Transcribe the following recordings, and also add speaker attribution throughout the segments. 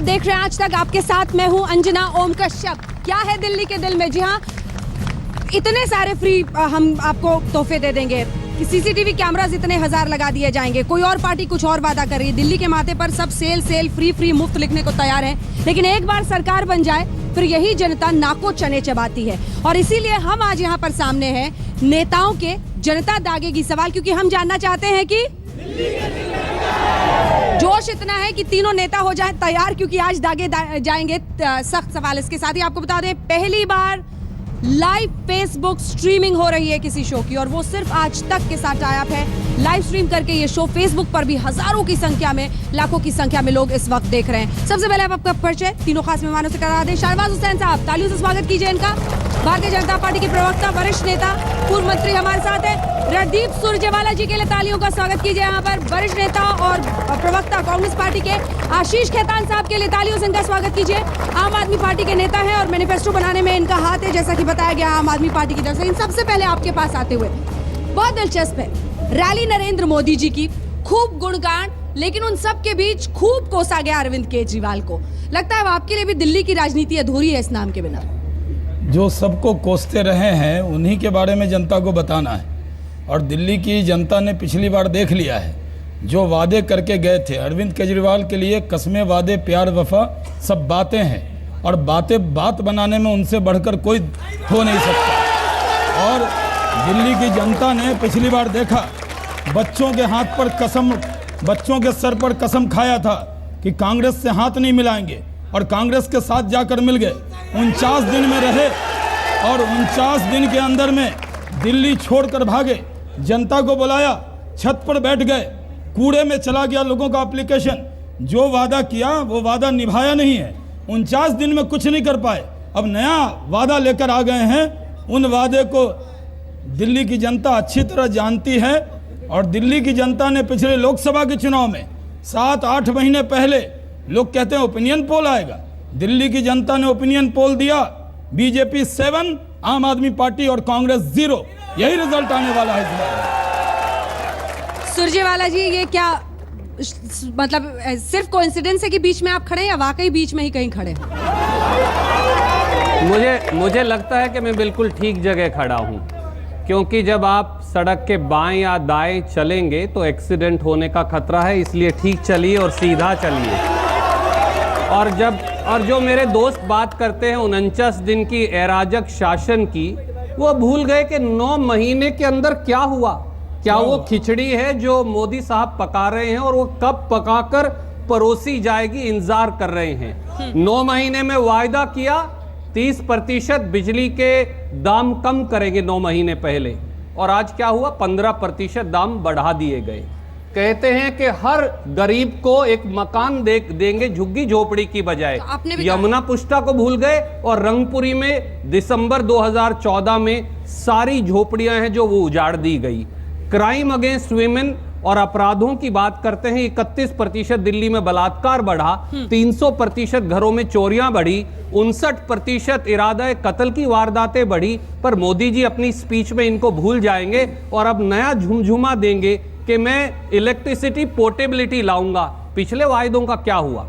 Speaker 1: देख रहे हैं आज तक, आपके साथ मैं हूं अंजना ओम कश्यप। क्या है दिल्ली के दिल में? जी हाँ, इतने सारे फ्री हम आपको तोहफे दे देंगे कि सीसीटीवी कैमरास इतने हजार लगा दिए जाएंगे। कोई और पार्टी कुछ और वादा कर रही है। दिल्ली के माथे पर सब सेल सेल फ्री फ्री मुफ्त लिखने को तैयार है, लेकिन एक बार सरकार बन जाए फिर यही जनता नाको चने चबाती है। और इसीलिए हम आज यहाँ पर सामने हैं नेताओं के जनता दागेगी सवाल, क्योंकि हम जानना चाहते हैं कि जोश इतना है कि तीनों नेता हो जाए तैयार, क्योंकि आज दागे जाएंगे सख्त सवाल। इसके साथ ही आपको बता दें, पहली बार लाइव फेसबुक स्ट्रीमिंग हो रही है किसी शो की, और वो सिर्फ आज तक के साथ टाइप है। लाइव स्ट्रीम करके ये शो फेसबुक पर भी हजारों की संख्या में, लाखों की संख्या में लोग इस वक्त देख रहे हैं। सबसे पहले आप आपका परिचय तीनों खास मेहमानों से करा दें। शाहनवाज हुसैन साहब, तालियों से स्वागत कीजिए इनका। भारतीय जनता पार्टी के प्रवक्ता, वरिष्ठ नेता, पूर्व मंत्री हमारे साथ है। रणदीप सुरजेवाला जी के लिए तालियों का स्वागत कीजिए यहाँ पर। वरिष्ठ नेता और प्रवक्ता कांग्रेस पार्टी के आशीष खेतान साहब के लिए तालियों से इनका स्वागत कीजिए। आम आदमी पार्टी के नेता हैं और मैनिफेस्टो बनाने में इनका हाथ है, जैसा कि बताया गया आम आदमी पार्टी की तरफ से। इन सबसे पहले आपके पास आते हुए बहुत दिलचस्प है, रैली नरेंद्र मोदी जी की, खूब गुणगान, लेकिन उन सब के बीच खूब कोसा गया अरविंद केजरीवाल को। लगता है आपके लिए भी दिल्ली की राजनीति अधूरी है इस नाम के बिना।
Speaker 2: जो सबको कोसते रहे हैं उन्हीं के बारे में जनता को बताना है, और दिल्ली की जनता ने पिछली बार देख लिया है जो वादे करके गए थे। अरविंद केजरीवाल के लिए कस्में, वादे, प्यार, वफा सब बातें हैं, और बातें बात बनाने में उनसे बढ़कर कोई हो नहीं सकता। और दिल्ली की जनता ने पिछली बार देखा, बच्चों के हाथ पर कसम, बच्चों के सर पर कसम खाया था कि कांग्रेस से हाथ नहीं मिलाएंगे, और कांग्रेस के साथ जाकर मिल गए। 49 दिन में रहे और 49 दिन के अंदर में दिल्ली छोड़कर भागे। जनता को बुलाया, छत पर बैठ गए, कूड़े में चला गया लोगों का एप्लीकेशन। जो वादा किया वो वादा निभाया नहीं है। 49 दिन में कुछ नहीं कर पाए, अब नया वादा लेकर आ गए हैं। उन वादे को दिल्ली की जनता अच्छी तरह जानती है, और दिल्ली की जनता ने पिछले लोकसभा के चुनाव में 7-8 महीने पहले, लोग कहते हैं ओपिनियन पोल आएगा, दिल्ली की जनता ने ओपिनियन पोल दिया, बीजेपी 7, आम आदमी पार्टी और कांग्रेस 0। यही रिजल्ट आने वाला है इस बार।
Speaker 1: सुरजेवाला जी, ये क्या मतलब सिर्फ कोइंसिडेंस है कि बीच में आप खड़े हैं, या वाकई बीच में ही कहीं खड़े?
Speaker 3: मुझे लगता है कि मैं बिल्कुल ठीक जगह खड़ा हूं, क्योंकि जब आप सड़क के बाएं या दाएं चलेंगे तो एक्सीडेंट होने का खतरा है, इसलिए ठीक चलिए और सीधा चलिए। और जो मेरे दोस्त बात करते हैं 49 दिन की अराजक शासन की, वो भूल गए कि 9 महीने के अंदर क्या हुआ। क्या वो खिचड़ी है जो मोदी साहब पका रहे हैं, और वो कब पकाकर परोसी जाएगी इंतजार कर रहे हैं। 9 महीने में वायदा किया 30% बिजली के दाम कम करेंगे 9 महीने पहले, और आज क्या हुआ? 15% दाम बढ़ा दिए गए। कहते हैं कि हर गरीब को एक मकान देंगे झुग्गी झोपड़ी की बजाय। तो यमुना पुष्टा को भूल गए, और रंगपुरी में दिसंबर 2014 में सारी झोपड़ियां हैं जो वो उजाड़ दी गई। क्राइम अगेंस्ट वुमेन और अपराधों की बात करते हैं, 31% दिल्ली में बलात्कार बढ़ा, 300% घरों में चोरियां बढ़ी, 59% इरादा कत्ल की वारदातें बढ़ी। पर मोदी जी अपनी स्पीच में इनको भूल जाएंगे और अब नया झुमझुमा देंगे कि मैं इलेक्ट्रिसिटी पोर्टेबिलिटी लाऊंगा। पिछले वायदों का क्या हुआ?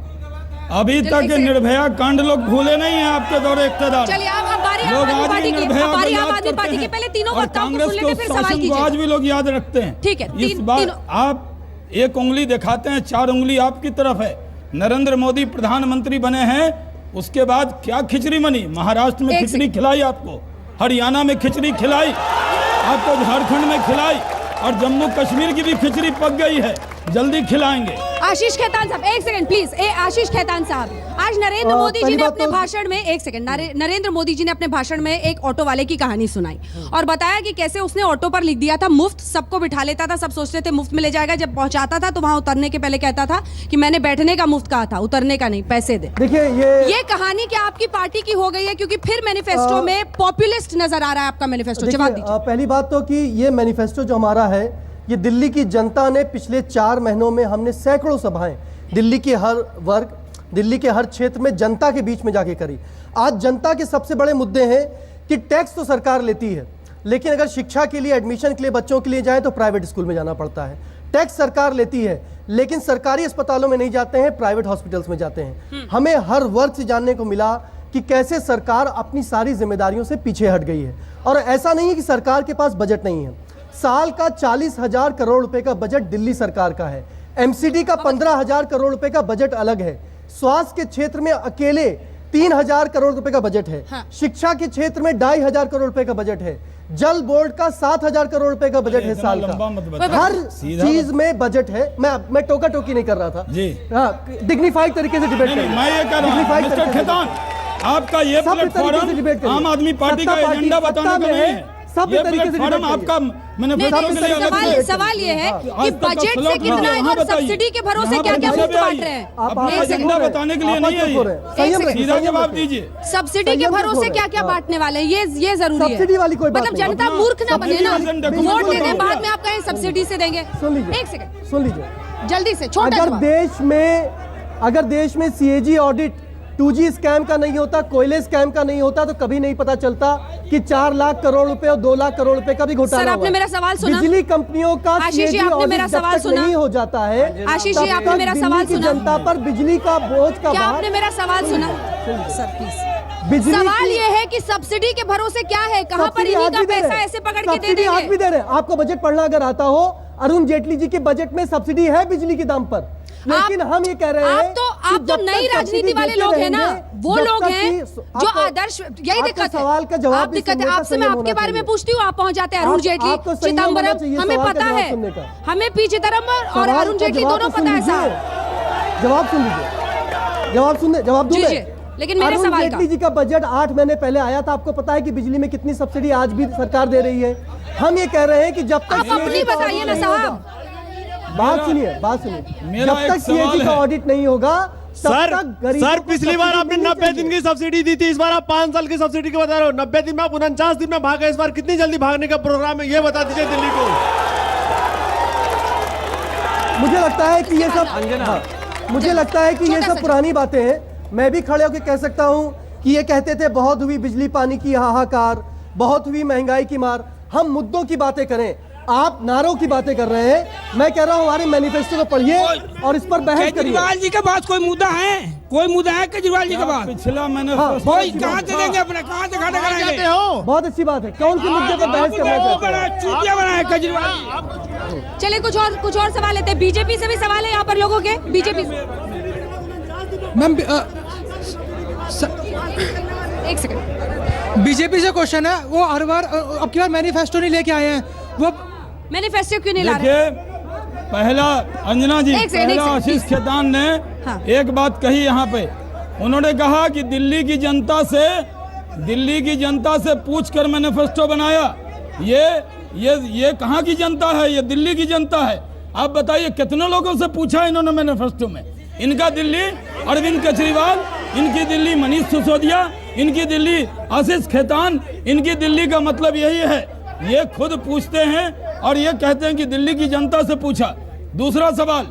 Speaker 2: अभी तक निर्भया कांड लोग भूले नहीं हैं आपके दौरे इख्तियार।
Speaker 1: चलिए आप लोग आज भी निर्भया को याद करते हैं, पहले तीनों वक्ताओं को सुन लेते, फिर सवाल कीजिए।
Speaker 2: आज भी लोग याद रखते हैं।
Speaker 1: ठीक है,
Speaker 2: इस बार आप एक उंगली दिखाते हैं, 4 उंगली आपकी तरफ है। नरेंद्र मोदी प्रधानमंत्री बने हैं, उसके बाद क्या खिचड़ी बनी? महाराष्ट्र में खिचड़ी खिलाई आपको, हरियाणा में खिचड़ी खिलाई आपको, झारखंड में खिलाई, और जम्मू कश्मीर की भी खिचड़ी पक गई है, जल्दी खिलाएंगे।
Speaker 1: आशीष खेतान साहब, एक सेकंड प्लीज। आशीष खेतान साहब, आज नरेंद्र मोदी जी ने अपने भाषण में, एक सेकंड, नरेंद्र मोदी जी ने अपने भाषण में एक ऑटो वाले की कहानी सुनाई और बताया कि कैसे उसने ऑटो पर लिख दिया था मुफ्त, सबको बिठा लेता था, सब सोचते थे मुफ्त में ले जाएगा, जब पहुंचाता था तो वहां उतरने के पहले कहता था कि मैंने बैठने का मुफ्त कहा था, उतरने का नहीं, पैसे दे।
Speaker 4: देखिए
Speaker 1: ये कहानी क्या आपकी पार्टी की हो गई है? क्योंकि फिर मैनिफेस्टो में पॉपुलिस्ट नजर आ रहा है आपका मैनिफेस्टो। जवाब दीजिए।
Speaker 4: पहली बात तो कि ये मैनिफेस्टो जो हमारा है, ये दिल्ली की जनता ने पिछले 4 महीनों में, हमने सैकड़ों सभाएं दिल्ली के हर वर्ग, दिल्ली के हर क्षेत्र में जनता के बीच में जाके करी। आज जनता के सबसे बड़े मुद्दे हैं कि टैक्स तो सरकार लेती है, लेकिन अगर शिक्षा के लिए, एडमिशन के लिए बच्चों के लिए जाए तो प्राइवेट स्कूल में जाना पड़ता है। टैक्स सरकार लेती है, लेकिन सरकारी अस्पतालों में नहीं जाते हैं, प्राइवेट हॉस्पिटल्स में जाते हैं। हमें हर वर्ग से जानने को मिला कि कैसे सरकार अपनी सारी जिम्मेदारियों से पीछे हट गई है। और ऐसा नहीं है कि सरकार के पास बजट नहीं है। साल का 40,000 करोड़ रुपए का बजट दिल्ली सरकार का है। एमसीडी का 15,000 करोड़ रुपए का बजट अलग है। स्वास्थ्य के क्षेत्र में अकेले 3,000 करोड़ रुपए का बजट है।
Speaker 1: हाँ।
Speaker 4: शिक्षा के क्षेत्र में 2,500 करोड़ रुपए का बजट है। जल बोर्ड का 7,000 करोड़ रुपए का बजट है
Speaker 2: इतना
Speaker 4: साल
Speaker 2: लंबा मत
Speaker 4: का।
Speaker 2: बताओ।
Speaker 4: हर
Speaker 2: सीधा
Speaker 4: चीज में बजट है। मैं टोका टोकी नहीं कर रहा था
Speaker 2: जी।
Speaker 4: हाँ, डिग्निफाइड तरीके से डिबेट
Speaker 2: नहीं, मैं ये कह रहा हूँ मिस्टर खेतान, आपका ये प्लेटफॉर्म आम आदमी पार्टी का एजेंडा बताने का नहीं है।
Speaker 4: सब
Speaker 2: ये
Speaker 4: तरीके से
Speaker 2: प्लेटफॉर्म आपका मैनिफेस्टो के लिए अलग से
Speaker 1: सवाल ये है कि
Speaker 2: आज तक का
Speaker 1: बजट से
Speaker 2: स्लोगन
Speaker 1: कितना है
Speaker 2: यहाँ
Speaker 1: और
Speaker 2: बताइए।
Speaker 1: सब्सिडी के भरोसे
Speaker 2: यहाँ
Speaker 1: क्या
Speaker 2: पर
Speaker 1: क्या
Speaker 2: मुझे
Speaker 1: मुफ्त
Speaker 2: भी
Speaker 1: बांट
Speaker 2: आइए।
Speaker 1: रहे हैं।
Speaker 2: अपना
Speaker 1: एक सेकंड।
Speaker 2: एजेंडा बताने के लिए नहीं है, सीधा जवाब दीजिए।
Speaker 1: सब्सिडी के भरोसे क्या क्या बांटने वाले हैं, ये जरूरी है।
Speaker 4: सब्सिडी वाली कोई बात
Speaker 1: मतलब
Speaker 4: नहीं।
Speaker 1: जनता
Speaker 2: अपना
Speaker 1: मूर्ख ना बने ना,
Speaker 2: सब्सिडी वाले
Speaker 1: वोट
Speaker 2: डॉक्यूमेंट
Speaker 1: देने
Speaker 2: बताओ।
Speaker 1: बाद में आप कहें सब्सिडी से देंगे।
Speaker 4: सुन लीजिए,
Speaker 1: एक सेकंड,
Speaker 4: सुन लीजिए।
Speaker 1: जल्दी से छोटा
Speaker 4: अगर
Speaker 1: जवाब।
Speaker 4: देश में सीएजी ऑडिट 2G स्कैम का नहीं होता, कोयले स्कैम का नहीं होता, तो कभी नहीं पता चलता कि 4 लाख करोड़ रुपए और 2 लाख करोड़ रुपए का भी घोटाला
Speaker 1: सर, आपने
Speaker 4: हुआ।
Speaker 1: मेरा सवाल सुना?
Speaker 4: बिजली कंपनियों का
Speaker 1: आशीष जी,
Speaker 4: CAG
Speaker 1: आपने
Speaker 4: ऑडिट
Speaker 1: मेरा
Speaker 4: जब
Speaker 1: सवाल
Speaker 4: तक
Speaker 1: सुना?
Speaker 4: नहीं हो जाता है,
Speaker 1: आशीष जी,
Speaker 4: तब
Speaker 1: आपने
Speaker 4: तक
Speaker 1: मेरा
Speaker 4: दिल्ली
Speaker 1: सवाल
Speaker 4: की
Speaker 1: सुना?
Speaker 4: जनता पर बिजली का बोझ का
Speaker 1: क्या
Speaker 4: भार।
Speaker 1: आपने मेरा सवाल सुना? Sir please.
Speaker 4: बिजली
Speaker 1: सवाल
Speaker 4: की-
Speaker 1: ये है कि सब्सिडी के भरोसे क्या है, कहां पर
Speaker 4: सब्सिडी
Speaker 1: इन्हीं
Speaker 4: आज
Speaker 1: का
Speaker 4: भी दे
Speaker 1: पैसा
Speaker 4: रहे हैं।
Speaker 1: ऐसे पकड़ के दे
Speaker 4: सब्सिडी आज भी
Speaker 1: देंगे।
Speaker 4: दे रहे हैं। आपको बजट पढ़ना अगर आता हो, अरुण जेटली जी के बजट में सब्सिडी है बिजली के दाम पर, लेकिन हम ये कह रहे हैं
Speaker 1: आप तो नई राजनीति वाले लोग हैं ना, वो लोग हैं जो आदर्श, यही दिक्कत है।
Speaker 4: सवाल का जवाब
Speaker 1: आप दिक्कत है, आपसे मैं आपके बारे में पूछती हूँ, आप पहुंच जाते हैं अरुण
Speaker 4: आप-
Speaker 1: जेटली,
Speaker 4: आपको संयम होना
Speaker 1: चिदम्बरम,
Speaker 4: चाहिए
Speaker 1: हमें
Speaker 4: सवाल का
Speaker 1: पता
Speaker 4: जवाब
Speaker 1: है,
Speaker 4: सुनने का।
Speaker 1: हमें पी चिदम्बरम और
Speaker 4: सवाल
Speaker 1: अरुण
Speaker 4: का
Speaker 1: जेटली
Speaker 4: जवाब
Speaker 1: दोनों
Speaker 4: तो सुन
Speaker 1: पता है
Speaker 4: लीजिए।
Speaker 1: साहब।
Speaker 4: जवाब सुन लीजिए, जवाब दूं
Speaker 1: जी,
Speaker 4: मैं?
Speaker 1: जी, लेकिन मेरे
Speaker 4: अरुण
Speaker 1: सवाल का।
Speaker 4: जेटली जी का बजट 8 महीने पहले आया था। आपको पता है कि बिजली में कितनी सब्सिडी आज भी सरकार दे रही है। हम ये कह रहे हैं कि जब तक
Speaker 1: आप अपनी बताइए ना साहब।
Speaker 4: बात सुनिए।
Speaker 2: मेरा
Speaker 4: जब
Speaker 2: एक
Speaker 4: तक
Speaker 2: सवाल
Speaker 4: सीएजी का
Speaker 2: है।
Speaker 4: ऑडिट नहीं होगा, तब
Speaker 5: सर
Speaker 4: तक गरीबों
Speaker 5: सर
Speaker 4: को
Speaker 5: पिछली बार
Speaker 4: सब्सिडी
Speaker 5: आपने
Speaker 4: मिलनी
Speaker 5: 90 दिन
Speaker 4: चाहिए।
Speaker 5: की सब्सिडी दी थी, इस बार आप 5 साल की सब्सिडी की बता रहे हो। 90 दिन में आप 49 दिन में भागे, इस बार कितनी जल्दी भागने का प्रोग्राम है ये बता दीजिए दिल्ली को।
Speaker 4: मुझे लगता है कि ये सब
Speaker 3: अंजना।
Speaker 4: हाँ, मुझे लगता है कि ये
Speaker 1: छोटा
Speaker 4: सब
Speaker 1: सा
Speaker 4: पुरानी बातें हैं। मैं भी खड़े होकर कह सकता हूं कि ये कहते थे बहुत हुई बिजली पानी की हाहाकार, बहुत हुई महंगाई की मार। हम मुद्दों की बातें करें, आप नारों की बातें कर रहे हैं। मैं कह रहा हूं हमारे मैनिफेस्टो को पढ़िए और इस पर बहस करिए।
Speaker 6: केजरीवाल जी के पास कोई मुद्दा है? कोई मुद्दा है केजरीवाल जी के पास?
Speaker 2: पिछला मैंने
Speaker 6: कोई कहाँ से देंगे अपने, कहाँ से खड़ा कराएंगे?
Speaker 4: बहुत अच्छी बात है। कौन से मुद्दे पर बहस करना
Speaker 6: वो
Speaker 4: चाहते
Speaker 6: बड़ा
Speaker 4: हैं?
Speaker 6: चूतिया बना है केजरीवाल जी।
Speaker 1: चलिए कुछ और सवाल लेते हैं। बीजेपी से भी सवाल है यहाँ पर लोगों के। बीजेपी से
Speaker 7: मैम
Speaker 1: एक सेकंड,
Speaker 7: बीजेपी से क्वेश्चन है। वो हर बार अब की बार मैनिफेस्टो नहीं लेके आए हैं वो।
Speaker 1: मैनिफेस्टो क्यों नहीं ला रहे?
Speaker 2: देखिए, पहला अंजना जी,
Speaker 1: एक सेकंड,
Speaker 2: पहला आशीष खेतान ने
Speaker 1: हाँ।
Speaker 2: एक बात कही यहाँ पे। उन्होंने कहा कि दिल्ली की जनता से पूछकर मैनिफेस्टो बनाया। ये कहाँ की जनता है? ये दिल्ली की जनता है। आप बताइए कितने लोगों से पूछा इन्होंने मैनिफेस्टो में? इनका दिल्ली अरविंद केजरीवाल, इनकी दिल्ली मनीष सिसोदिया, इनकी दिल्ली आशीष खेतान, इनकी दिल्ली का मतलब यही है। ये खुद पूछते हैं और ये कहते हैं कि दिल्ली की जनता से पूछा। दूसरा सवाल,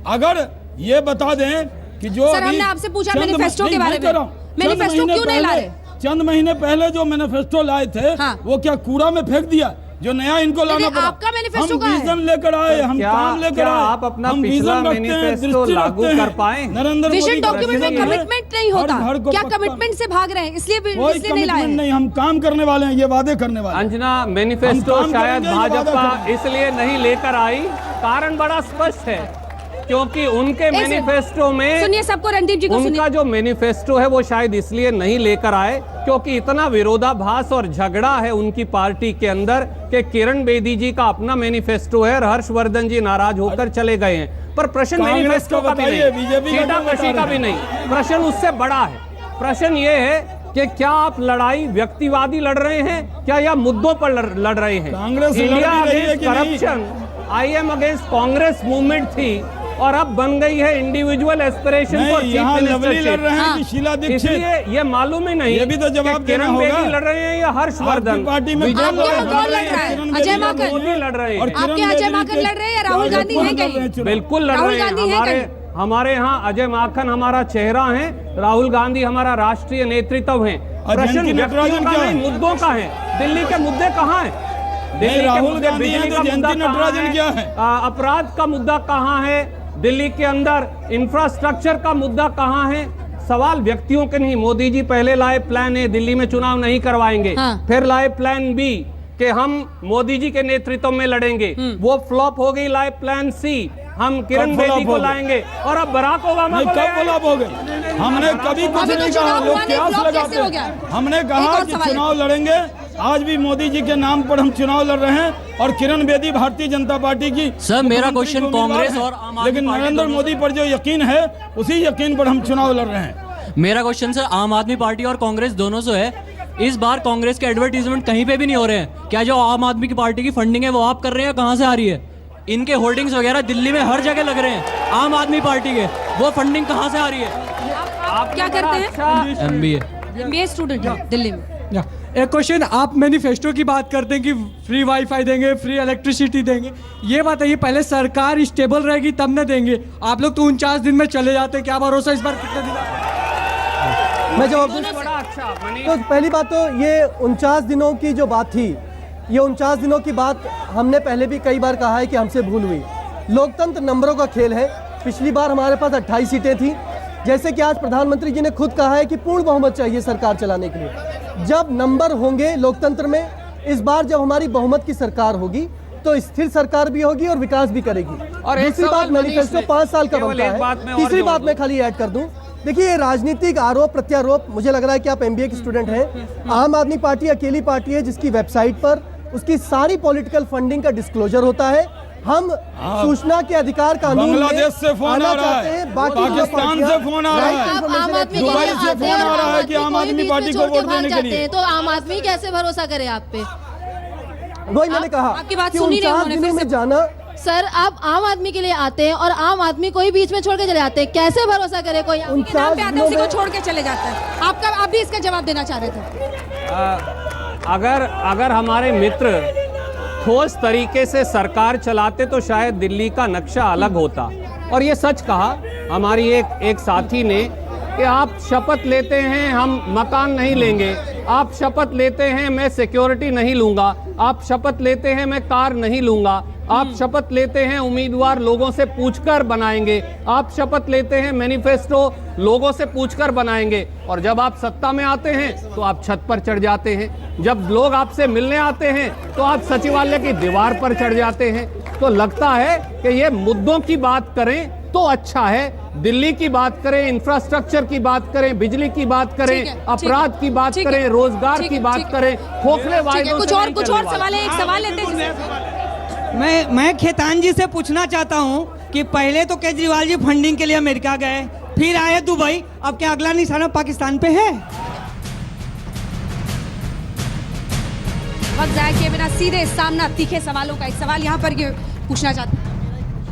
Speaker 2: अगर ये बता दें कि जो
Speaker 1: सर,
Speaker 2: अभी
Speaker 1: हमने आपसे पूछा
Speaker 2: चंद
Speaker 1: मैनिफेस्टो के
Speaker 2: नहीं,
Speaker 1: बारे
Speaker 2: मैं कह रहा
Speaker 1: में।
Speaker 2: हूं,
Speaker 1: मैनिफेस्टो
Speaker 2: चंद महीने
Speaker 1: क्यों नहीं ला
Speaker 2: पहले-
Speaker 1: रहे?
Speaker 2: चंद महीने पहले जो मैनिफेस्टो लाए थे
Speaker 1: हाँ।
Speaker 2: वो क्या कूड़ा में फेंक दिया? जो नया इनको लाना
Speaker 1: लेकिन
Speaker 2: पड़ा।
Speaker 1: आपका मैनिफेस्टो
Speaker 2: हम
Speaker 1: कहाँ है?
Speaker 2: विजन लेकर आए, हम
Speaker 3: क्या
Speaker 2: काम लेकर
Speaker 3: क्या
Speaker 2: आए।
Speaker 3: आप अपना
Speaker 2: हम
Speaker 3: पिछला
Speaker 2: विजन रखते हैं,
Speaker 3: मैनिफेस्टो
Speaker 2: दृष्टि
Speaker 3: लागू
Speaker 2: रखते हैं।
Speaker 3: कर पाए?
Speaker 2: नरेंद्र मोदी
Speaker 1: विजन
Speaker 2: का
Speaker 1: डॉक्यूमेंट में
Speaker 2: विजन है।
Speaker 1: कमिटमेंट नहीं होता।
Speaker 2: हर घर को
Speaker 1: क्या
Speaker 2: पक्का-
Speaker 1: कमिटमेंट से भाग रहे हैं? इसलिए
Speaker 2: कोई
Speaker 1: नहीं लाए
Speaker 2: कमिटमेंट
Speaker 1: हैं।
Speaker 2: नहीं, हम काम करने वाले हैं, ये वादे करने वाले हैं।
Speaker 3: अंजना, मैनिफेस्टो
Speaker 2: हम काम
Speaker 3: शायद
Speaker 2: करेंगे, ये वादा
Speaker 3: भाजपा
Speaker 2: करेंगे।
Speaker 3: इसलिए नहीं लेकर आई, कारण बड़ा स्पष्ट है, क्योंकि उनके
Speaker 1: एक सेकंड।
Speaker 3: मैनिफेस्टो में
Speaker 1: सुनिए सबको, रणदीप जी को सुनिए।
Speaker 3: उनका जो मैनिफेस्टो है वो शायद इसलिए नहीं लेकर आए क्योंकि इतना विरोधाभास और झगड़ा है उनकी पार्टी के अंदर कि किरण बेदी जी का अपना मैनिफेस्टो है और हर्षवर्धन जी नाराज होकर चले गए हैं। पर प्रश्न
Speaker 2: कांग्रेस
Speaker 3: मैनिफेस्टो
Speaker 2: का
Speaker 3: का भी
Speaker 2: बताइए,
Speaker 3: नहीं,
Speaker 2: बीजेपी का क्यों
Speaker 3: सीटाकशी
Speaker 2: बता
Speaker 3: का
Speaker 2: रहे
Speaker 3: भी
Speaker 2: हैं?
Speaker 3: नहीं, प्रश्न उससे बड़ा है। प्रश्न ये है कि क्या आप लड़ाई व्यक्तिवादी लड़ रहे हैं क्या या मुद्दों पर लड़ रहे हैं?
Speaker 2: कांग्रेस लड़
Speaker 3: इंडिया
Speaker 2: भी रही है
Speaker 3: अगेंस्ट
Speaker 2: कि नहीं?
Speaker 3: Corruption, I am against Congress movement थी और अब बन गई है इंडिविजुअल एस्पिरेशन
Speaker 2: नहीं,
Speaker 3: फॉर
Speaker 2: यहाँ लवली लड़ रहे हैं कि शीला दीक्षित?
Speaker 3: इसलिए ये मालूम ही नहीं
Speaker 2: ये भी तो जवाब
Speaker 3: कि
Speaker 2: देना
Speaker 3: किरण
Speaker 2: होगा।
Speaker 3: बेदी लड़ रहे हैं या हर्षवर्धन।
Speaker 2: आपकी पार्टी में
Speaker 3: विजय
Speaker 2: कौन
Speaker 1: आपके यहाँ
Speaker 2: लड़
Speaker 1: कौन
Speaker 2: रहे
Speaker 1: लड़ रहा है?
Speaker 2: हैं? किरण
Speaker 1: अजय
Speaker 2: बेदी
Speaker 1: माकन।
Speaker 3: मोदी लड़ रहे
Speaker 2: और
Speaker 3: हैं।
Speaker 2: किरण
Speaker 1: आपके यहाँ अजय
Speaker 2: बेदी
Speaker 1: माकन
Speaker 2: के
Speaker 1: लड़ रहे हैं या राहुल
Speaker 2: क्या
Speaker 1: गांधी हैं
Speaker 2: लड़ रहे
Speaker 1: कहीं?
Speaker 2: चुनाव?
Speaker 3: बिल्कुल लड़
Speaker 1: राहुल
Speaker 3: रहे हैं।
Speaker 1: गांधी हैं
Speaker 3: हमारे यहाँ अजय माखन हमारा चेहरा है, राहुल गांधी हमारा राष्ट्रीय नेतृत्व है। प्रश्न
Speaker 2: की
Speaker 3: व्यक्तियों
Speaker 2: नटराजन
Speaker 3: का
Speaker 2: क्या
Speaker 3: नहीं,
Speaker 2: है?
Speaker 3: मुद्दों का है। दिल्ली के मुद्दे कहाँ हैं? दिल्ली के
Speaker 2: राहुल
Speaker 3: मुद्दे,
Speaker 2: गांधी हैं
Speaker 3: बिजली
Speaker 2: तो
Speaker 3: का
Speaker 2: जयंती
Speaker 3: मुद्दा कहाँ
Speaker 2: नटराजन क्या है?
Speaker 3: अपराध का मुद्दा कहाँ है दिल्ली के अंदर, इंफ्रास्ट्रक्चर का मुद्दा कहाँ है? सवाल व्यक्तियों के नहीं। मोदी जी पहले लाए प्लान ए, दिल्ली में चुनाव नहीं करवाएंगे, फिर लाए प्लान बी कि हम मोदी जी के नेतृत्व में लड़ेंगे, वो फ्लॉप हो गई। लाए प्लान सी, हम किरण बेदी को लाएंगे, और अब बराक ओबामा को
Speaker 2: कब फ्लॉप हो गए? हमने कभी कुछ
Speaker 1: अभी तो
Speaker 2: नहीं
Speaker 1: चुनाव
Speaker 2: कहा,
Speaker 1: हुआ
Speaker 2: लोग
Speaker 1: नहीं,
Speaker 2: क्यास
Speaker 1: फ्लॉप
Speaker 2: लगाते
Speaker 1: कैसे हो गया?
Speaker 2: हैं। हमने
Speaker 1: एक
Speaker 2: कहा
Speaker 1: और
Speaker 2: कि
Speaker 1: सवाल है।
Speaker 2: चुनाव लड़ेंगे, आज भी मोदी जी के नाम पर हम चुनाव लड़ रहे हैं, और किरण बेदी भारतीय जनता पार्टी की
Speaker 8: सर, मेरा
Speaker 2: मुख्यमंत्री
Speaker 8: क्वेश्चन
Speaker 2: की उम्मीदवार
Speaker 8: कांग्रेस
Speaker 2: हैं।
Speaker 8: और आम आदमी
Speaker 2: लेकिन
Speaker 8: पार्टी
Speaker 2: नरेंद्र
Speaker 8: दोनों
Speaker 2: मोदी पर जो यकीन है, उसी यकीन पर हम चुनाव लड़ रहे हैं।
Speaker 8: मेरा क्वेश्चन सर, आम आदमी पार्टी और कांग्रेस दोनों से है। इस बार कांग्रेस के एडवर्टीजमेंट कहीं पे भी नहीं हो रहे हैं। क्या जो आम आदमी की पार्टी की फंडिंग है वो आप कर रहे हैं? कहाँ से आ रही है? इनके होर्डिंग्स वगैरह दिल्ली में हर जगह लग रहे हैं आम आदमी पार्टी के, वो फंडिंग कहाँ से आ रही है?
Speaker 1: आप क्या करते हैं?
Speaker 8: MBA
Speaker 1: स्टूडेंट है दिल्ली में।
Speaker 7: एक क्वेश्चन, आप मैनिफेस्टो की बात करते हैं कि फ्री वाईफाई देंगे, फ्री इलेक्ट्रिसिटी देंगे, ये बताइए पहले सरकार स्टेबल रहेगी तब न देंगे। आप लोग तो 49 दिन में चले जाते हैं, क्या भरोसा इस बार कितने दिन?
Speaker 4: मैं जवाब दूं? तो पहली बात तो ये 49 दिनों की जो बात थी, ये 49 दिनों की बात हमने पहले भी कई बार कहा है कि हमसे भूल हुई। लोकतंत्र नंबरों का खेल है। पिछली बार हमारे पास 28 सीटें थी, जैसे कि आज प्रधानमंत्री जी ने खुद कहा है कि पूर्ण बहुमत चाहिए सरकार चलाने के लिए। जब नंबर होंगे लोकतंत्र में, इस बार जब हमारी बहुमत की सरकार होगी तो स्थिर सरकार भी होगी और विकास भी करेगी।
Speaker 3: और एक
Speaker 4: दूसरी बात,
Speaker 3: सवाल
Speaker 4: मैनिफेस्टो
Speaker 3: मनीष,
Speaker 4: 5 साल का
Speaker 3: केवल
Speaker 4: बनता
Speaker 3: एक बात मैं
Speaker 4: है।
Speaker 3: और
Speaker 4: तीसरी
Speaker 3: जोड़
Speaker 4: बात
Speaker 3: दूं।
Speaker 4: मैं खाली ऐड कर दूं, देखिए ये राजनीतिक आरोप प्रत्यारोप, मुझे लग रहा है कि आप MBA के स्टूडेंट हैं। आम आदमी पार्टी अकेली पार्टी है जिसकी वेबसाइट पर उसकी सारी पॉलिटिकल फंडिंग का डिस्क्लोजर होता है। हम सूचना के अधिकार कानून में
Speaker 2: बांग्लादेश से फोन
Speaker 4: आना
Speaker 2: आ रहा
Speaker 4: चाहते
Speaker 2: है,
Speaker 4: हैं। बाकी जो
Speaker 2: पाकिस्तान
Speaker 4: पार्टियां
Speaker 2: से फोन आ रहा है,
Speaker 4: राइट टू
Speaker 9: आम आदमी
Speaker 2: दुबई
Speaker 9: के लिए
Speaker 2: से
Speaker 9: आते
Speaker 2: फोन
Speaker 9: हैं
Speaker 2: आ
Speaker 9: और
Speaker 2: रहा है कि
Speaker 9: कोई
Speaker 2: आम
Speaker 9: भी
Speaker 2: आदमी
Speaker 9: बीच में
Speaker 2: पार्टी को
Speaker 9: छोड़ के
Speaker 2: वोट
Speaker 9: भाग
Speaker 2: देने के
Speaker 9: जाते
Speaker 2: लिए।
Speaker 9: हैं, तो आम आदमी कैसे भरोसा करे आप पे?
Speaker 4: वही मैंने कहा
Speaker 1: आपकी बात
Speaker 4: कि
Speaker 1: सुनी नहीं
Speaker 4: 49
Speaker 1: उन्होंने,
Speaker 4: दिनों
Speaker 1: फिर
Speaker 4: में
Speaker 1: से-
Speaker 4: जाना।
Speaker 9: सर, आप आम आदमी के लिए आते हैं और आम आदमी कोई बीच में छोड़ के चले जाते हैं, कैसे भरोसा करे कोई?
Speaker 1: के नाम पे आते हैं, उसी को छोड़ के चले जाते हैं। आपका आप भी इसका जवाब देना चाह रहे थे।
Speaker 3: अगर हमारे मित्र ठोस तरीके से सरकार चलाते तो शायद दिल्ली का नक्शा अलग होता। और ये सच कहा हमारी एक साथी ने कि आप शपथ लेते हैं हम मकान नहीं लेंगे, आप शपथ लेते हैं मैं सिक्योरिटी नहीं लूंगा, आप शपथ लेते हैं मैं कार नहीं लूंगा, आप शपथ लेते हैं उम्मीदवार लोगों से पूछकर बनाएंगे, आप शपथ लेते हैं मैनिफेस्टो लोगों से पूछकर बनाएंगे, और जब आप सत्ता में आते हैं तो आप छत पर चढ़ जाते हैं। जब लोग आपसे मिलने आते हैं तो आप सचिवालय की दीवार पर चढ़ जाते हैं। तो लगता है कि ये मुद्दों की बात करें तो अच्छा है, दिल्ली की बात करें, इंफ्रास्ट्रक्चर की बात करें, बिजली की बात करें,
Speaker 1: ठीक है,
Speaker 3: अपराध की बात
Speaker 1: ठीक है,
Speaker 3: करें, रोजगार
Speaker 1: ठीक
Speaker 3: की
Speaker 1: है,
Speaker 3: बात
Speaker 1: ठीक है।
Speaker 3: करें, खोखले
Speaker 1: ठीक
Speaker 3: वायदों
Speaker 1: है,
Speaker 3: से नहीं
Speaker 1: कुछ
Speaker 3: चलने
Speaker 1: और
Speaker 3: वाले।
Speaker 1: सवाल है। एक सवाल लेते हैं।
Speaker 6: मैं खेतान जी से पूछना चाहता हूं कि पहले तो केजरीवाल जी फंडिंग के लिए अमेरिका गए, फिर आए दुबई, अब क्या अगला निशाना पाकिस्तान पे है?
Speaker 1: वक्त जाया किए बिना सीधे सामना तीखे सवालों का एक सवाल यहाँ पर पूछना चाहते हैं।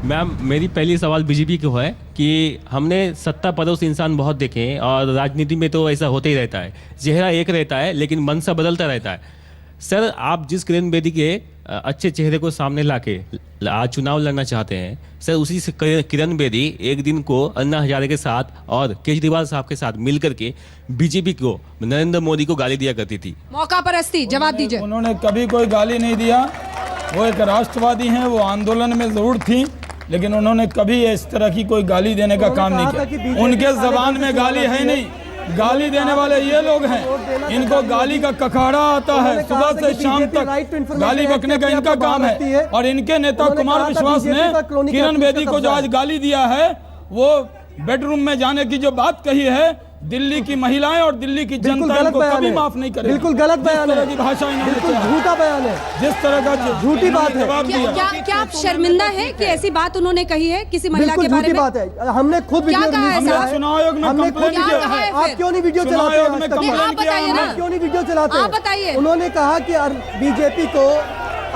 Speaker 10: मैम, मेरी पहली सवाल बीजेपी को है कि हमने सत्ता परोस इंसान बहुत देखे हैं और राजनीति में तो ऐसा होता ही रहता है, चेहरा एक रहता है लेकिन मन सा बदलता रहता है। सर, आप जिस किरण बेदी के अच्छे चेहरे को सामने लाके आज चुनाव लड़ना चाहते हैं, सर उसी से किरण बेदी एक दिन को अन्ना हजारे के साथ और केजरीवाल साहब के साथ मिलकर के बीजेपी को, नरेंद्र मोदी को गाली दिया करती थी।
Speaker 1: मौका परस्ती, जवाब दीजिए।
Speaker 2: उन्होंने कभी कोई गाली नहीं दिया। वो एक राष्ट्रवादी हैं, वो आंदोलन में जरूर थी, लेकिन उन्होंने कभी इस तरह की कोई गाली देने का काम नहीं किया। उनके जबान में गाली है नहीं। गाली देने वाले ये लोग हैं, इनको गाली का कखाड़ा आता है, सुबह से शाम तक गाली बकने का इनका काम है। और इनके नेता कुमार विश्वास ने किरण बेदी को जो आज गाली दिया है, वो बेडरूम में जाने की जो बात कही है, दिल्ली की महिलाएं और दिल्ली की जनता इनको कभी माफ नहीं करेगी।
Speaker 4: बिल्कुल गलत बयान है,
Speaker 2: की भाषा
Speaker 4: बिल्कुल झूठा बयान है,
Speaker 2: जिस तरह का
Speaker 4: झूठी बात है।
Speaker 1: क्या आप शर्मिंदा हैं कि ऐसी बात उन्होंने कही है किसी महिला के बारे
Speaker 4: झूठी
Speaker 1: में?
Speaker 4: बात है। हमने खुद
Speaker 1: क्या
Speaker 4: वीडियो
Speaker 1: कहा है
Speaker 4: रिलीज किया
Speaker 1: साहब?
Speaker 4: है।
Speaker 2: चुनाव आयोग में
Speaker 4: हमने
Speaker 2: कंप्लेंट
Speaker 4: खुद
Speaker 1: क्या
Speaker 2: किया
Speaker 1: कहा
Speaker 2: है।
Speaker 1: है
Speaker 4: आप
Speaker 1: फिर?
Speaker 4: क्यों नहीं वीडियो
Speaker 2: चुनाव
Speaker 4: चलाते हैं
Speaker 2: आयोग
Speaker 4: आज
Speaker 2: में
Speaker 4: तक?
Speaker 2: कंप्लेंट
Speaker 1: आप बताइए
Speaker 2: किया
Speaker 1: ना।
Speaker 2: हमने।
Speaker 4: क्यों नहीं वीडियो चलाते
Speaker 1: आप
Speaker 4: हैं?
Speaker 1: बताइए।
Speaker 4: उन्होंने कहा कि बीजेपी को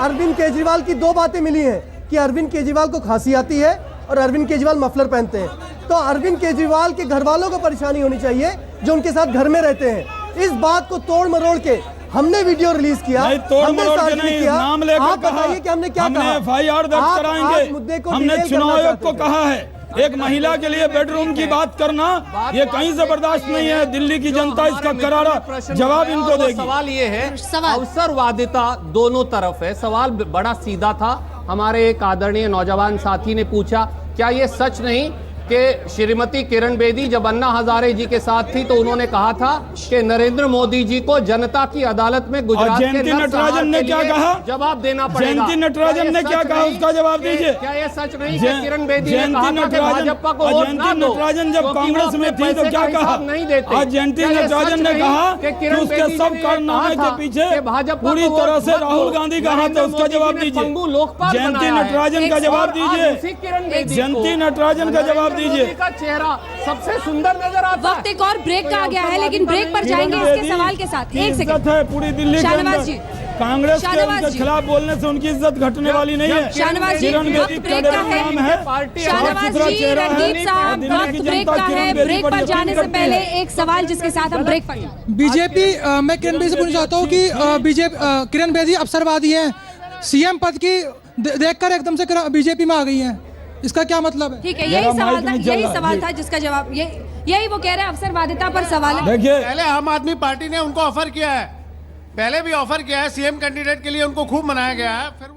Speaker 4: अरविंद केजरीवाल की दो बातें मिली हैं कि अरविंद केजरीवाल को खांसी आती है और अरविंद केजरीवाल मफलर पहनते हैं। तो अरविंद केजरीवाल के घर वालों को परेशानी होनी चाहिए जो उनके साथ घर में रहते हैं। इस बात को तोड़ मरोड़ के हमने वीडियो रिलीज किया,
Speaker 2: नहीं, तोड़
Speaker 4: हमने
Speaker 2: मरोड़ के
Speaker 4: सार्वजनिक
Speaker 2: नहीं,
Speaker 4: किया।
Speaker 2: नाम लेकर
Speaker 4: आप
Speaker 2: कहा,
Speaker 4: बताइए कि हमने क्या
Speaker 2: हमने
Speaker 4: कहा?
Speaker 2: FIR दर्ज
Speaker 4: आप
Speaker 2: कराएंगे।
Speaker 4: मुद्दे को
Speaker 2: हमने
Speaker 4: डिटेल
Speaker 2: चुनाव
Speaker 4: करना
Speaker 2: आयोग को
Speaker 4: चाहते थे।
Speaker 2: कहा है एक महिला के लिए बेडरूम की बात करना ये कहीं से बर्दाश्त नहीं है। दिल्ली की जनता इसका करारा जवाब इनको देगी।
Speaker 3: सवाल ये है,
Speaker 9: सवाल।
Speaker 3: अवसरवादिता दोनों तरफ है। सवाल बड़ा सीधा था। हमारे एक आदरणीय नौजवान साथी ने पूछा, क्या ये सच नहीं कि श्रीमती किरण बेदी जब अन्ना हजारे जी के साथ थी तो उन्होंने कहा था कि नरेंद्र मोदी जी को जनता की अदालत में गुजरात के
Speaker 2: जयंती नटराजन ने क्या कहा?
Speaker 3: जवाब देना पड़ेगा।
Speaker 2: जयंती नटराजन ने क्या कहा, उसका जवाब दीजिए।
Speaker 3: क्या ये सच नहीं कि किरण बेदी ने कहा था कि भाजपा को वोट ना दो?
Speaker 2: नटराजन जब
Speaker 3: क्योंकि
Speaker 2: कांग्रेस
Speaker 3: वो
Speaker 2: में
Speaker 3: अपने
Speaker 2: थी तो
Speaker 3: पैसे
Speaker 2: क्या
Speaker 3: का
Speaker 2: कहा?
Speaker 3: हिसाब नहीं देते।
Speaker 2: आज जयंती
Speaker 3: क्या ये
Speaker 2: नटराजन
Speaker 3: सच
Speaker 2: ने
Speaker 3: नहीं
Speaker 2: कहा
Speaker 3: कि
Speaker 2: कि
Speaker 3: किरण
Speaker 2: उसके
Speaker 3: बेदी
Speaker 2: सब
Speaker 3: ने
Speaker 2: कारनामे
Speaker 3: कहा
Speaker 2: के पीछे
Speaker 3: कि भाजपा
Speaker 2: पूरी
Speaker 3: को
Speaker 2: तरह
Speaker 3: वोट
Speaker 2: से
Speaker 3: मत दो।
Speaker 2: राहुल गांधी का हाथ है, उसका जवाब
Speaker 3: नरेंद्र मोदी जी ने पंगु
Speaker 2: दीजिए।
Speaker 3: लोकपाल
Speaker 2: जयंती
Speaker 3: बनाया है।
Speaker 2: नटराजन का जवाब दीजिए। जयंती नटराजन का जवाब
Speaker 3: नरेंद्र
Speaker 2: दीजिए।
Speaker 3: मोदी का चेहरा सबसे सुंदर नजर आता है।
Speaker 1: वक्त एक और ब्रेक का आ गया है, लेकिन ब्रेक पर जाएंगे इसके सवाल के साथ। एक
Speaker 2: इज्जत
Speaker 1: सेकंड,
Speaker 2: है पूरी दिल्ली के
Speaker 1: शाहनवाज
Speaker 2: अंदर।
Speaker 1: जी।
Speaker 2: कांग्रेस के
Speaker 1: शाहनवाज
Speaker 2: उनके
Speaker 1: जी।
Speaker 2: खिलाफ बोलने से उनकी इज्जत घटने वाली नहीं है।
Speaker 1: शाहनवाज जी,
Speaker 2: किरण
Speaker 1: वक्त
Speaker 2: बेदी
Speaker 1: ब्रेक का है।
Speaker 2: नाम है।
Speaker 1: शाहनवाज जी, रणदीप साहब, वक्त ब्रेक का है। ब्रेक पर जाने से पहले एक सवाल जिसके साथ हम ब्रेक पर
Speaker 7: बीजेपी मैं किरण बेदी से पूछना चाहता हूँ कि बीजेपी किरण बेदी अवसरवादी हैं, सीएम पद की देखकर एकदम से बीजेपी में आ गई हैं, इसका क्या मतलब है?
Speaker 1: ठीक है,
Speaker 2: जरा
Speaker 1: यही सवाल
Speaker 2: माइक
Speaker 1: था,
Speaker 2: नहीं चल
Speaker 1: यही
Speaker 2: रहा,
Speaker 1: सवाल
Speaker 2: जी।
Speaker 1: था जिसका जवाब यही वो कह रहे हैं अवसरवादिता पर सवाल है।
Speaker 2: देखिए
Speaker 5: पहले आम आदमी पार्टी ने उनको ऑफर किया है, पहले भी ऑफर किया है, सीएम कैंडिडेट के लिए उनको खूब मनाया गया है। फिर